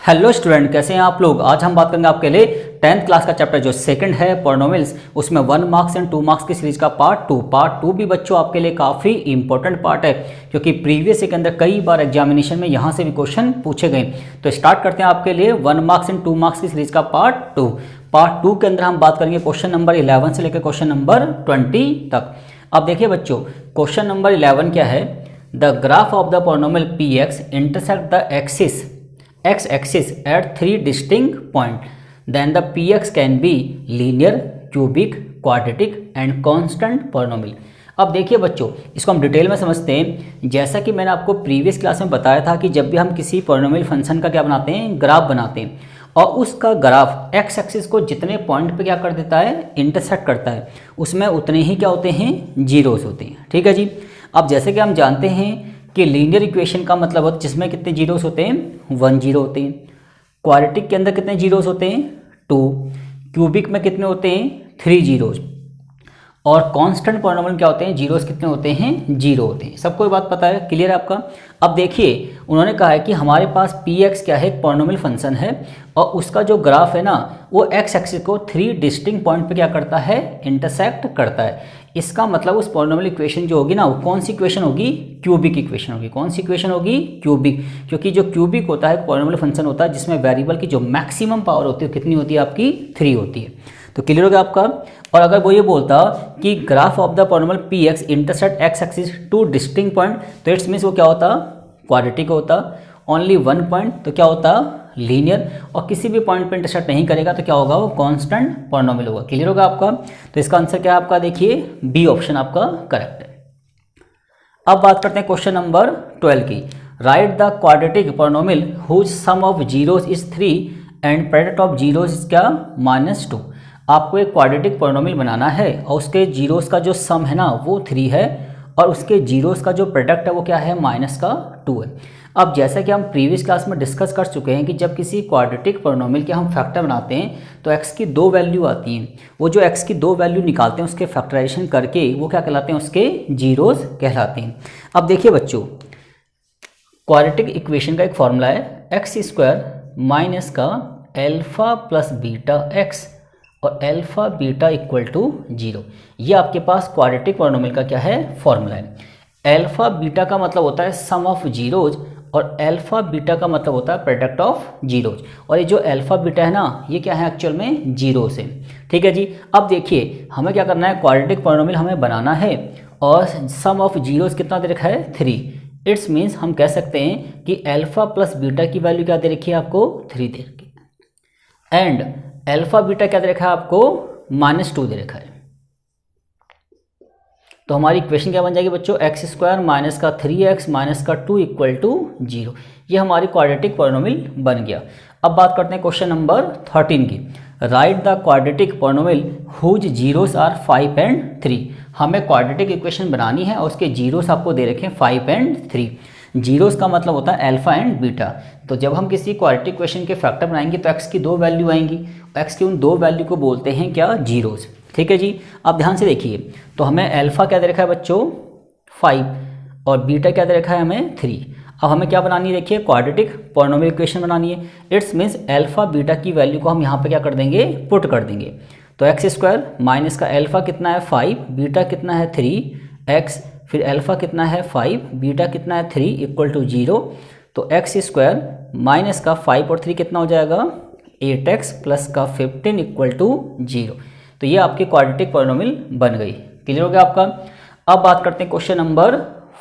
Hello student, कैसे हैं आप लोग। आज हम बात करेंगे आपके लिए 10th क्लास का चैप्टर जो सेकंड है पॉलिनोमियल्स, उसमें 1 मार्क्स एंड 2 मार्क्स की सीरीज का पार्ट टू भी बच्चों आपके लिए काफ़ी इंपॉर्टेंट पार्ट है, क्योंकि प्रीवियस के अंदर कई बार एग्जामिनेशन में यहाँ से भी क्वेश्चन पूछे गए। तो स्टार्ट करते हैं आपके लिए 1 मार्क्स एंड 2 मार्क्स की सीरीज का पार्ट टू के अंदर हम बात करेंगे क्वेश्चन नंबर 11 से लेकर क्वेश्चन नंबर 20 तक। अब देखिए बच्चों, क्वेश्चन नंबर 11 क्या है। The graph of the polynomial P x intersect the axis x-axis at 3 distinct point, then the px can be linear, cubic, quadratic and constant polynomial। अब देखिए बच्चों, इसको हम डिटेल में समझते हैं। जैसा कि मैंने आपको प्रीवियस क्लास में बताया था कि जब भी हम किसी पॉलिनोमियल फंक्शन का क्या बनाते हैं, ग्राफ बनाते हैं, और उसका ग्राफ एक्स एक्सिस को जितने पॉइंट पे क्या कर देता है, इंटरसेक्ट करता है, उसमें उतने ही क्या होते हैं, जीरोस होते हैं। ठीक है जी। अब जैसे कि हम जानते हैं कि लीनियर इक्वेशन का मतलब होता है जिसमें कितने जीरोस होते हैं, 1 जीरो होते हैं। क्वाड्रेटिक के अंदर कितने जीरोस होते हैं, 2। क्यूबिक में कितने होते हैं, 3 जीरोस। और कांस्टेंट पॉलिनोमियल क्या होते हैं, जीरोस कितने होते हैं, 0 होते हैं। सबको ये बात पता है, क्लियर है आपका। अब देखिए, उन्होंने कहा है कि हमारे पास पी एक्स क्या है, एक पॉलिनोमियल फंक्शन है, और उसका जो ग्राफ है ना, वो एक्स एक्सिस को 3 डिस्टिंक्ट पॉइंट पे क्या करता है, इंटरसेक्ट करता है। इसका मतलब उस पॉलिनोमियल इक्वेशन जो होगी ना, वो कौन सी इक्वेशन होगी, क्यूबिक इक्वेशन होगी। कौन सी इक्वेशन होगी, क्यूबिक। क्योंकि जो क्यूबिक होता है, पॉलिनोमियल फंक्शन होता है जिसमें वेरिएबल की जो मैक्सिमम पावर होती है कितनी होती है, आपकी 3 होती है। तो क्लियर हो गया आपका। और अगर वो ये बोलता कि graph of the polynomial P x intersect x axis 2 distinct point, तो इट्स मीन्स वो क्या होता, क्वाड्रेटिक होता। ओनली 1 पॉइंट तो क्या होता, लीनियर। और किसी भी पॉइंट पे इंटरसेक्ट नहीं करेगा तो क्या होगा, वो कांस्टेंट पॉलिनोमियल होगा। क्लियर होगा आपका। तो इसका आंसर क्या है आपका, देखिए बी ऑप्शन आपका करेक्ट है। अब बात करते हैं क्वेश्चन नंबर 12 की। Write the quadratic polynomial whose sum of zeros is 3 and product of zeros is क्या, -2। आपको एक क्वाड्रेटिक पॉलिनोमियल बनाना है और उसके जीरोस का जो सम है ना, वो 3 है, और उसके जीरोस का जो प्रोडक्ट है वो क्या है, -2 है। अब जैसा कि हम प्रीवियस क्लास में डिस्कस कर चुके हैं कि जब किसी क्वाड्रेटिक पॉलिनोमियल के हम फैक्टर बनाते हैं तो x की 2 वैल्यू आती हैं। वो जो x की 2 वैल्यू निकालते हैं, उसके फैक्टराइजेशन करके वो क्या कहलाते हैं, उसके जीरोस कहलाते हैं। अब देखिए बच्चों, क्वाड्रेटिक इक्वेशन का एक फॉर्मूला है x² माइनस का अल्फा प्लस बीटा x और अल्फा बीटा इक्वल टू 0। ये आपके पास क्वाड्रेटिक पॉलिनोमियल का क्या है, फॉर्मूला है। अल्फा बीटा का मतलब होता है सम ऑफ जीरोज, और अल्फा बीटा का मतलब होता है प्रोडक्ट ऑफ जीरोज। और ये जो अल्फा बीटा है ना, ये क्या है, एक्चुअल में जीरो से। ठीक है जी। अब देखिए, हमें क्या करना है, क्वाड्रेटिक पॉलिनोमियल हमें बनाना है, और सम ऑफ जीरोज कितना दे रखा है, 3। इट्स मीन्स हम कह सकते हैं कि अल्फा प्लस बीटा की वैल्यू क्या दे रखी है आपको, 3 दे रखी है, एंड अल्फा बीटा क्या दे रखा है आपको, -2 दे रखा है। तो हमारी इक्वेशन क्या बन जाएगी बच्चों, x² माइनस का 3x माइनस का 2 इक्वल टू 0। ये हमारी क्वाड्रेटिक पॉलिनोमियल बन गया। अब बात करते हैं क्वेश्चन नंबर 13 की। Write the quadratic polynomial whose zeros are 5 and 3। हमें क्वाड्रेटिक इक्वेशन बनानी है और उसके जीरोस आपको दे रखे हैं 5 एंड 3। जीरोस का मतलब होता है अल्फा एंड बीटा। तो जब हम किसी क्वाड्रेटिक इक्वेशन के फैक्टर बनाएंगे तो x की 2 वैल्यू आएंगी, x की उन 2 वैल्यू को बोलते हैं क्या, जीरोस। ठीक है जी। अब ध्यान से देखिए, तो हमें अल्फा क्या दे रखा है बच्चों, 5, और बीटा क्या दे रखा है हमें, 3। अब हमें क्या बनानी है, देखिए क्वाड्रेटिक पॉलिनोमियल इक्वेशन बनानी है। इट्स मीन्स अल्फा बीटा की वैल्यू को हम यहाँ पे क्या कर देंगे, पुट कर देंगे। तो x² माइनस का अल्फा कितना है 5, बीटा कितना है 3x, फिर अल्फा कितना है 5, बीटा कितना है 3 इक्वल टू 0। तो x² माइनस का 5 और 3 कितना हो जाएगा, 8x प्लस का 15 इक्वल टू 0। तो ये आपकी क्वाड्रेटिक पॉलिनोमियल बन गई। क्लियर हो गया आपका। अब बात करते हैं क्वेश्चन नंबर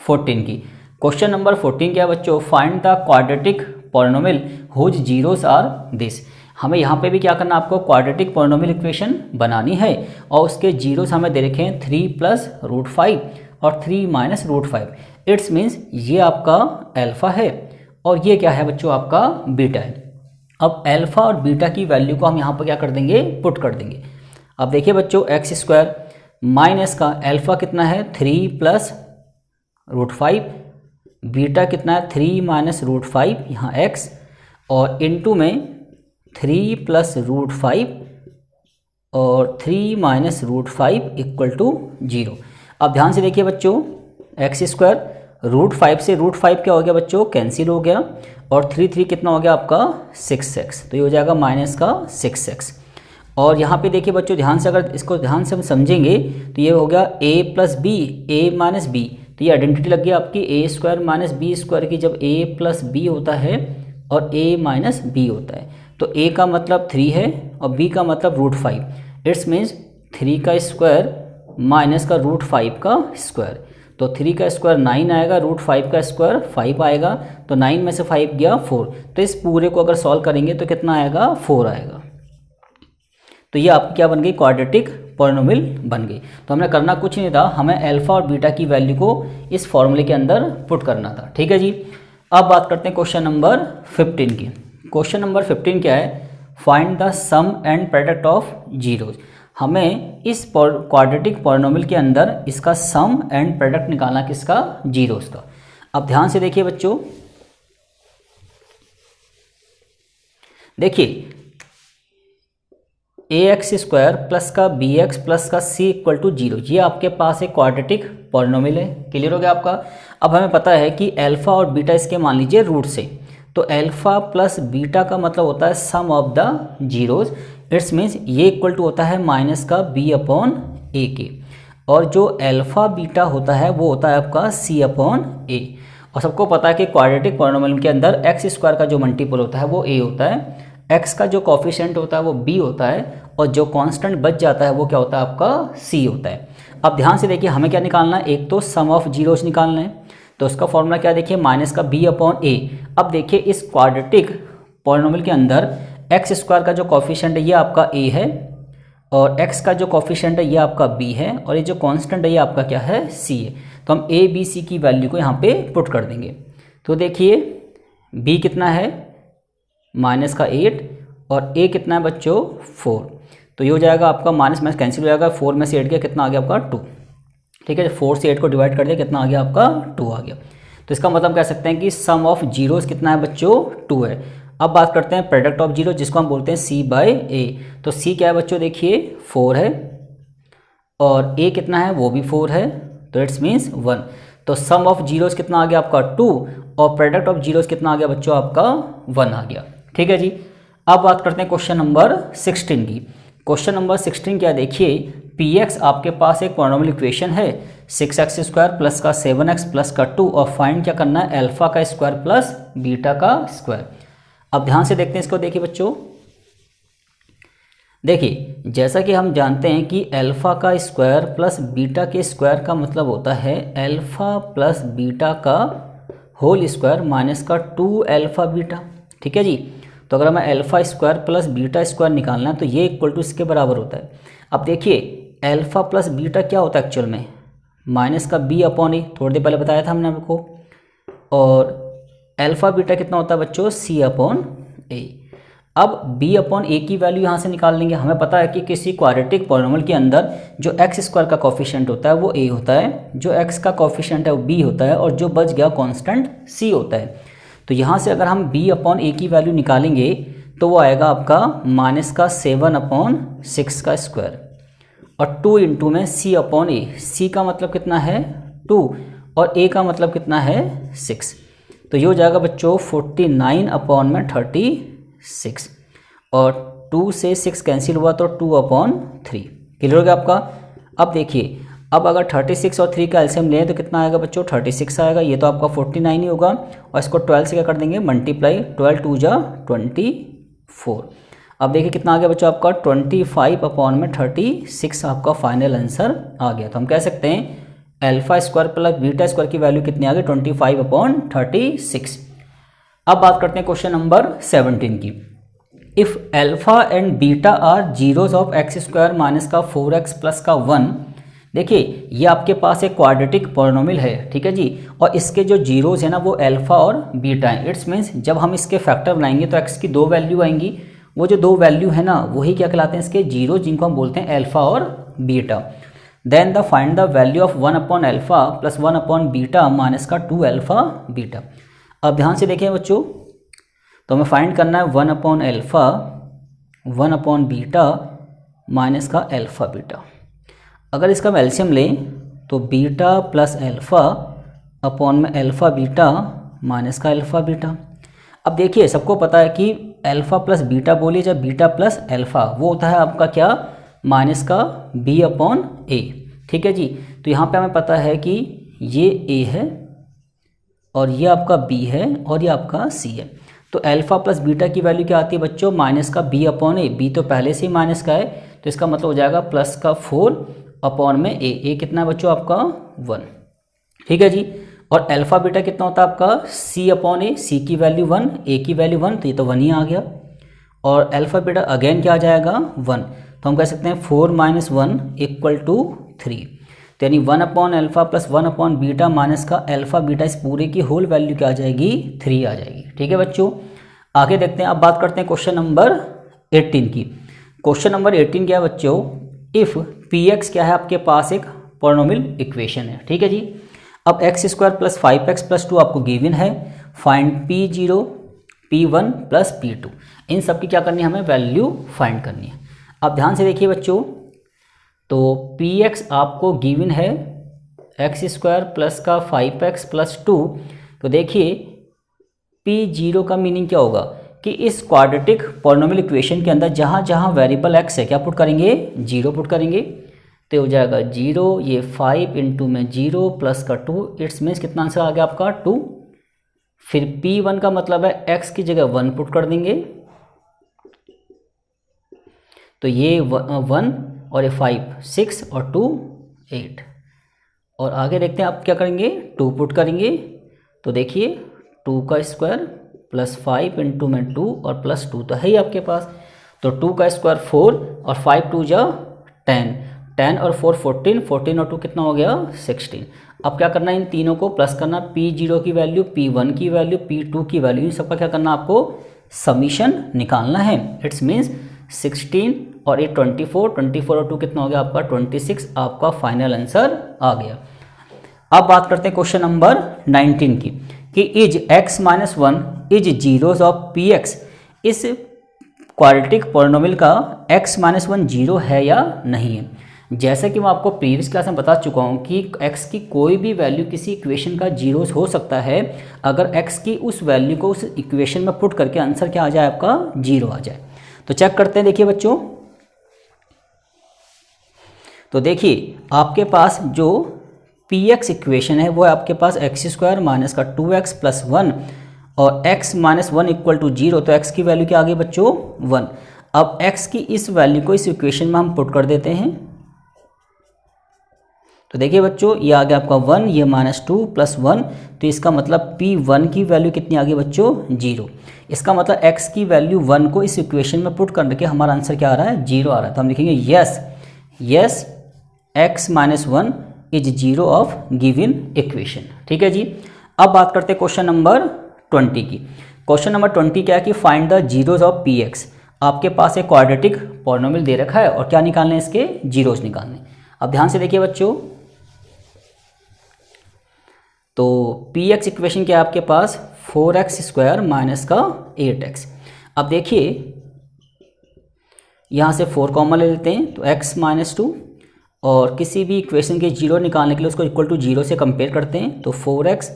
14 की। क्वेश्चन नंबर 14 क्या है बच्चों, find the quadratic polynomial whose zeros are this. हमें यहाँ पे भी क्या करना, आपको क्वाड्रेटिक पॉलिनोमियल इक्वेशन बनानी है, और उसके जीरोस हमें दे रखे हैं 3 प्लस √5 और 3 माइनस √5। इट्स मीन्स ये आपका अल्फा है और ये क्या है बच्चों, आपका बीटा है। अब अल्फा और बीटा की वैल्यू को हम यहाँ पर क्या कर देंगे, पुट कर देंगे। अब देखिए बच्चों, x² माइनस का अल्फा कितना है 3 प्लस √5, बीटा कितना है 3 माइनस √5, यहाँ x, और इनटू में 3 प्लस √5 और 3 माइनस √5 इक्वल टू 0। अब ध्यान से देखिए बच्चों, x² √5 से √5 क्या हो गया बच्चों, कैंसिल हो गया, और 3 कितना हो गया आपका 6x, तो ये हो जाएगा -6x। और यहाँ पे देखिए बच्चों ध्यान से, अगर इसको ध्यान से हम समझेंगे तो ये हो गया a + b, a - b, तो ये आइडेंटिटी लग गई आपकी a² - b² की, जब a + b होता है और a - b होता है, तो a का मतलब 3 है और b का मतलब √5। इट्स मीन्स 3 का स्क्वायर माइनस का √5 का स्क्वायर, तो 3 का स्क्वायर 9 आएगा, √5 का स्क्वायर 5 आएगा, तो 9 में से 5 गया 4, तो इस पूरे को अगर सॉल्व करेंगे तो कितना आएगा, 4 आएगा। तो ये आपकी क्या बन गई, क्वाड्रेटिक पॉलिनोमियल बन गई। तो हमने करना कुछ नहीं था, हमें अल्फा और बीटा की वैल्यू को इस फॉर्मूले के अंदर पुट करना था। ठीक है जी। अब बात करते हैं क्वेश्चन नंबर 15 की। क्वेश्चन नंबर 15 क्या है, find the sum and product of zeros. हमें इस क्वाड्रेटिक पॉलिनोमियल के अंदर इसका सम एंड प्रोडक्ट निकालना, किसका, जीरोज का। अब ध्यान से देखिए बच्चों, देखिए ax² प्लस का bx प्लस का c = 0, ये आपके पास एक क्वाड्रेटिक पॉलिनोमियल है। क्लियर हो गया आपका। अब हमें पता है कि अल्फा और बीटा इसके मान लीजिए रूट से, तो अल्फा प्लस बीटा का मतलब होता है sum of the zeros. It's means ये इक्वल टू होता है माइनस का b/a के, और जो अल्फा बीटा होता है वो होता है आपका c/a। और सबको पता है कि क्वाड्रेटिक पॉलिनोमियल के अंदर x² का जो मल्टीपल होता है वो a होता है, x का जो कोफिशिएंट होता है वो b होता है, और जो कांस्टेंट बच जाता है वो क्या होता है आपका c होता है। अब ध्यान से देखिए, हमें क्या निकालना है, एक तो सम ऑफ जीरोज निकालना है, तो उसका फॉर्मूला क्या देखिए, माइनस का b/a। अब देखिए इस क्वाड्रेटिक पॉलिनोमियल के अंदर x² का जो कोफिशिएंट है ये आपका a है, और x का जो कोफिशिएंट है ये आपका b है, और ये जो कांस्टेंट है ये आपका क्या है, c है। तो हम a b c की वैल्यू को यहाँ पे पुट कर देंगे। तो देखिए b कितना है, -8, और a कितना है बच्चों, 4, तो ये हो जाएगा आपका माइनस कैंसिल हो जाएगा, 4 में से 8 गया, कितना आ गया आपका 2। ठीक है, 4 से 8 को डिवाइड कर दिया, कितना आ गया आपका 2 आ गया। तो इसका मतलब कह सकते हैं कि सम ऑफ जीरोस कितना है बच्चों, 2 है। अब बात करते हैं प्रोडक्ट ऑफ जीरो, जिसको हम बोलते हैं c/a। तो c क्या है बच्चों, देखिए 4 है, और a कितना है, वो भी 4 है, तो इट्स मीन्स 1। तो सम ऑफ जीरोस कितना आ गया आपका 2, और प्रोडक्ट ऑफ जीरोस कितना आ गया बच्चों आपका 1 आ गया। ठीक है जी। अब बात करते हैं क्वेश्चन नंबर 16 की। क्वेश्चन नंबर 16 क्या, देखिए px आपके पास एक पॉलिनोमियल इक्वेशन है, 6x² प्लस का 7x प्लस का 2, और फाइंड क्या करना है, अल्फा का स्क्वायर प्लस बीटा का स्क्वायर। अब ध्यान से देखते हैं इसको। देखिए बच्चों, देखिए जैसा कि हम जानते हैं कि अल्फा का स्क्वायर प्लस बीटा के स्क्वायर का मतलब होता है अल्फा प्लस बीटा का होल स्क्वायर माइनस का 2 अल्फा बीटा। ठीक है जी। तो अगर हमें अल्फा² प्लस बीटा² निकालना है तो ये इक्वल टू इसके बराबर होता है। अब देखिए अल्फा प्लस बीटा क्या होता है एक्चुअल में, माइनस का b/a, थोड़ी देर पहले बताया था हमने आपको, और अल्फा बीटा कितना होता है बच्चों, c/a। अब b/a की वैल्यू यहाँ से निकाल लेंगे। हमें पता है कि किसी क्वाड्रेटिक पॉलिनोमियल के अंदर जो x² का कोफिशिएंट होता है वो a होता है, जो x का कोफिशिएंट है वो b होता है, और जो बच गया कांस्टेंट c होता है। तो यहाँ से अगर हम b/a की वैल्यू निकालेंगे तो वो आएगा आपका माइनस का 7/6 का स्क्वायर, और 2 इंटू में c/a। c का मतलब कितना है 2, और a का मतलब कितना है 6, तो ये हो जाएगा बच्चों 49/36, और 2 से 6 कैंसिल हुआ तो 2/3। क्लियर हो गया आपका। अब देखिए, अब अगर 36 और 3 का एलसीएम लें तो कितना आएगा बच्चों, 36 आएगा, ये तो आपका 49 ही होगा, और इसको 12 से क्या कर देंगे, मल्टीप्लाई, 12 2 जा 24। अब देखिए कितना आ गया बच्चों आपका 25/36 आपका फाइनल आंसर आ गया। तो हम कह सकते हैं अल्फा² प्लस बीटा² की वैल्यू कितनी आ गई, 25/36। अब बात करते हैं क्वेश्चन नंबर 17 की। If alpha and beta are zeros of x² minus का 4x प्लस का 1। देखिए ये आपके पास एक क्वाड्रेटिक पॉलिनोमियल है, ठीक है जी, और इसके जो जीरोज है ना वो अल्फा और बीटा है। इट्स मीन्स जब हम इसके फैक्टर बनाएंगे तो x की 2 वैल्यू आएंगी, वो जो 2 वैल्यू है ना वही क्या कहलाते हैं, इसके जीरो, जिनको हम बोलते हैं अल्फा और beta. Then the find the value of 1/अल्फा प्लस 1/बीटा माइनस का 2 अल्फा बीटा। अब ध्यान से देखिए बच्चों, तो हमें फाइंड करना है 1/अल्फा 1/बीटा माइनस का अल्फा बीटा। अगर इसका हम एलसीएम लें तो बीटा प्लस अल्फा अपॉन में अल्फ़ा बीटा माइनस का अल्फ़ा बीटा। अब देखिए सबको पता है कि अल्फ़ा प्लस बीटा बोलिए जब बीटा प्लस अल्फ़ा वो होता है आपका क्या, माइनस का बी अपॉन ए। ठीक है जी, तो यहाँ पे हमें पता है कि ये ए है और ये आपका बी है और ये आपका सी है। तो अल्फ़ा प्लस बीटा की वैल्यू क्या आती है बच्चों, माइनस का बी अपॉन ए। बी तो पहले से ही माइनस का है तो इसका मतलब हो जाएगा प्लस का 4 अपॉन में ए। ए कितना है बच्चों आपका 1। ठीक है जी, और अल्फ़ा बीटा कितना होता है आपका सी अपॉन ए। सी की वैल्यू 1, ए की वैल्यू 1, तो ये तो 1 ही आ गया। और अल्फ़ा बीटा अगेन क्या आ जाएगा 1, तो हम कह सकते हैं 4 माइनस 1 इक्वल टू 3। तो यानी 1 upon alpha plus 1 upon beta minus का अल्फ़ा बीटा, इस पूरे की होल वैल्यू क्या आ जाएगी 3 आ जाएगी। ठीक है बच्चों, आगे देखते हैं। अब बात करते हैं क्वेश्चन नंबर 18 की। क्वेश्चन नंबर 18 क्या है बच्चों, इफ़ पी एक्स क्या है आपके पास एक पॉलिनोमियल इक्वेशन है। ठीक है जी, अब x square plus 5x plus 2 आपको गिवन है। Find P0 P1 plus P2, इन सब की क्या करनी है हमें वैल्यू फाइंड करनी है। अब ध्यान से देखिए बच्चों, तो Px आपको गिवन है एक्स स्क्वायर प्लस का 5x प्लस 2। तो देखिए P0 का मीनिंग क्या होगा कि इस क्वाड्रेटिक पॉलिनोमियल इक्वेशन के अंदर जहाँ जहाँ वेरिएबल x है क्या पुट करेंगे, 0 पुट करेंगे। तो हो जाएगा 0, ये 5 इंटू में 0 प्लस का 2, इट्स मीन्स कितना आंसर आ गया आपका 2। फिर P1 का मतलब है x की जगह 1 पुट कर देंगे, तो ये 1 और ये 5 6 और 2 8। और आगे देखते हैं आप क्या करेंगे, 2 पुट करेंगे। तो देखिए 2 का स्क्वायर प्लस 5 इंटू में 2 और प्लस 2 तो है ही आपके पास। तो 2 का स्क्वायर 4 और 5 2 जा 10, 10 और 4 14, 14 और 2 कितना हो गया 16। अब क्या करना है, इन तीनों को प्लस करना, P0 की वैल्यू, P1 की वैल्यू, P2 की वैल्यू, इन सबका क्या करना आपको समीशन निकालना है। इट्स मीन्स 16 और ये 24, 24 और 2 कितना हो गया आपका 26, आपका फाइनल आंसर आ गया। अब बात करते हैं क्वेश्चन नंबर 19 की कि is x minus 1 is zeros of P x. इस क्वाड्रेटिक पॉलिनोमियल का x माइनस 1 जीरो है या नहीं है। जैसा कि मैं आपको प्रीवियस क्लास में बता चुका हूँ कि x की कोई भी वैल्यू किसी इक्वेशन का जीरोस हो सकता है अगर x की उस वैल्यू को उस इक्वेशन में पुट करके आंसर क्या आ जाए आपका 0 आ जाए। तो चेक करते हैं, देखिए बच्चों, तो देखिए आपके पास जो px इक्वेशन है वो है आपके पास एक्स स्क्वायर माइनस का 2x प्लस 1 और x माइनस 1 इक्वल टू 0। तो x की वैल्यू क्या आ गई बच्चों 1। अब x की इस वैल्यू को इस इक्वेशन में हम पुट कर देते हैं। तो देखिए बच्चों, ये आ गया आपका 1, ये माइनस 2 प्लस 1, तो इसका मतलब P1 की वैल्यू कितनी आ गई बच्चों 0। इसका मतलब x की वैल्यू 1 को इस इक्वेशन में पुट करके हमारा आंसर क्या आ रहा है 0 आ रहा है। तो हम लिखेंगे yes x minus 1 is 0 of given equation. ठीक है जी। अब बात करते हैं क्वेश्चन नंबर 20 की। क्वेश्चन नंबर 20 क्या है कि find the zeros of px। आपके पास एक क्वाड्रेटिक पॉलिनोमियल दे रखा है और क्या निकालने इसके जीरोज निकालने। अब ध्यान से देखिए बच्चों, तो px इक्वेशन क्या है आपके पास 4x स्क्वायर माइनस का 8x। अब देखिए यहाँ से 4 कॉमन ले लेते हैं, तो x माइनस 2 और किसी भी इक्वेशन के जीरो निकालने के लिए उसको इक्वल टू 0 से कंपेयर करते हैं। तो 4x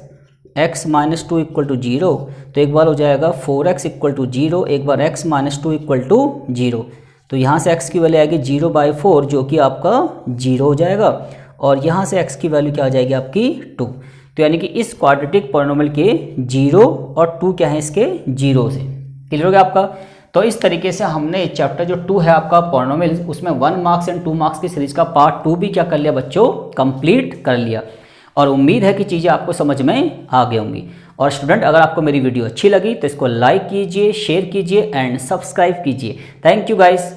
x minus 2 equal to 0, तो एक बार हो जाएगा 4x इक्वल टू 0, एक बार x माइनस 2 इक्वल टू 0। तो यहाँ से x की वैल्यू आएगी 0/4 जो कि आपका 0 हो जाएगा, और यहाँ से x की वैल्यू क्या आ जाएगी आपकी 2। तो यानी कि इस क्वाड्रेटिक पॉलिनोमियल के 0 और 2 क्या है इसके 0 से। क्लियर हो गया आपका। तो इस तरीके से हमने चैप्टर जो 2 है आपका पॉलिनोमियल, उसमें 1 मार्क्स एंड 2 मार्क्स की सीरीज का पार्ट 2 भी क्या कर लिया बच्चों, कंप्लीट कर लिया। और उम्मीद है कि चीज़ें आपको समझ में आ गई होंगी। और स्टूडेंट, अगर आपको मेरी वीडियो अच्छी लगी तो इसको लाइक कीजिए, शेयर कीजिए एंड सब्सक्राइब कीजिए। Thank you guys.